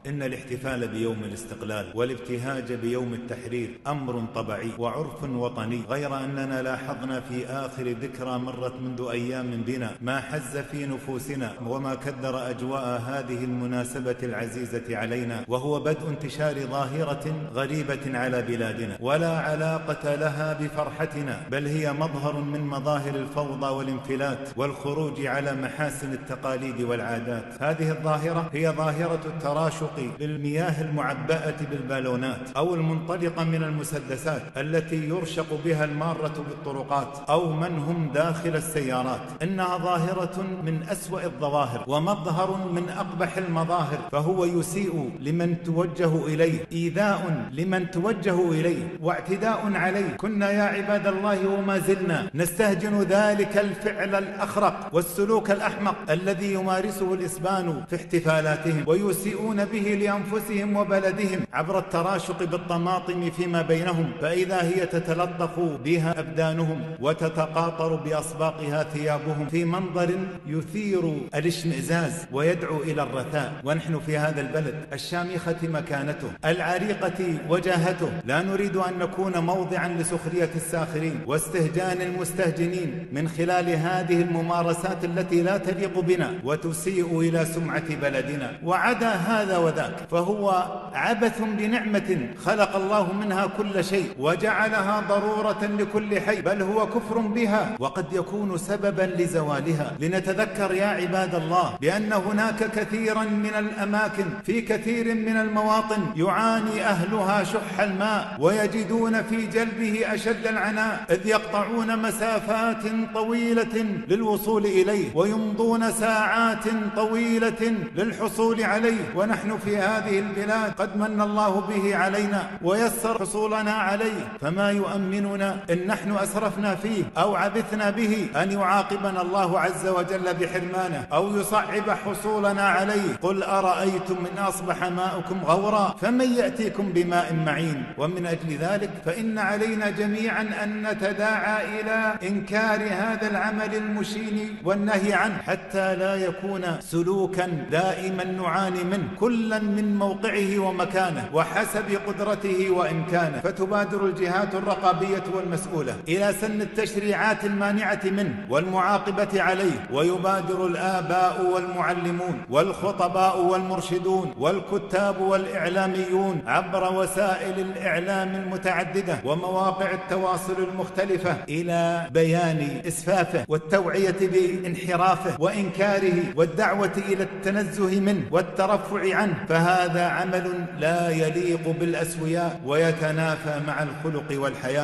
إن الاحتفال بيوم الاستقلال والابتهاج بيوم التحرير أمر طبيعي وعرف وطني، غير أننا لاحظنا في آخر ذكرى مرت منذ أيام بنا ما حز في نفوسنا وما كدر أجواء هذه المناسبة العزيزة علينا، وهو بدء انتشار ظاهرة غريبة على بلادنا ولا علاقة لها بفرحتنا، بل هي مظهر من مظاهر الفوضى والانفلات والخروج على محاسن التقاليد والعادات. هذه الظاهرة هي ظاهرة التراشق بالمياه المعبأة بالبالونات أو المنطلقة من المسدسات التي يرشق بها المارة بالطرقات أو من هم داخل السيارات. إنها ظاهرة من أسوأ الظواهر ومظهر من أقبح المظاهر، فهو يسيء لمن توجه إليه، إيذاء لمن توجه إليه، واعتداء عليه. كنا يا عباد الله وما زلنا نستهجن ذلك الفعل الأخرق والسلوك الأحمق الذي يمارسه الإسبان في احتفالاتهم ويسيئون به لأنفسهم وبلدهم عبر التراشق بالطماطم فيما بينهم، فإذا هي تتلطخ بها أبدانهم وتتقاطر بأصباقها ثيابهم في منظر يثير الاشمئزاز ويدعو إلى الرثاء. ونحن في هذا البلد الشامخة مكانته، العريقة وجاهته، لا نريد أن نكون موضعا لسخرية الساخرين واستهجان المستهجنين من خلال هذه الممارسات التي لا تليق بنا وتسيء إلى سمعة بلدنا. وعدا هذا وذاك فهو عبث بنعمة خلق الله منها كل شيء وجعلها ضرورة لكل حي، بل هو كفر بها وقد يكون سببا لزوالها. لنتذكر يا عباد الله بأن هناك كثيرا من الأماكن في كثير من المواطن يعاني أهلها شح الماء ويجدون في جلبه أشد العناء، إذ يقطعون مسافات طويلة للوصول إليه ويمضون ساعات طويلة للحصول عليه. ونحن في هذه البلاد قد من الله به علينا ويسر حصولنا عليه، فما يؤمننا إن نحن أسرفنا فيه أو عبثنا به أن يعاقبنا الله عز وجل بحرمانه أو يصعب حصولنا عليه. قل أرأيتم إن أصبح ماؤكم غورا فمن يأتيكم بماء معين. ومن أجل ذلك فإن علينا جميعا أن نتداعى إلى إنكار هذا العمل المشين والنهي عنه حتى لا يكون سلوكا دائما نعاني منه، كلا من موقعه ومكانه وحسب قدرته وإمكانه. فتبادر الجهات الرقابية والمسؤولة إلى سن التشريعات المانعة منه والمعاقبة عليه، ويبادر الآباء والمعلمون والخطباء والمرشدون والكتاب والإعلاميون عبر وسائل الإعلام المتعددة ومواقع التواصل المختلفة إلى بيان إسفافه والتوعية بانحرافه وإنكاره والدعوة إلى التنزه منه والترفع عنه، فهذا عمل لا يليق بالأسوياء ويتنافى مع الخلق والحياة.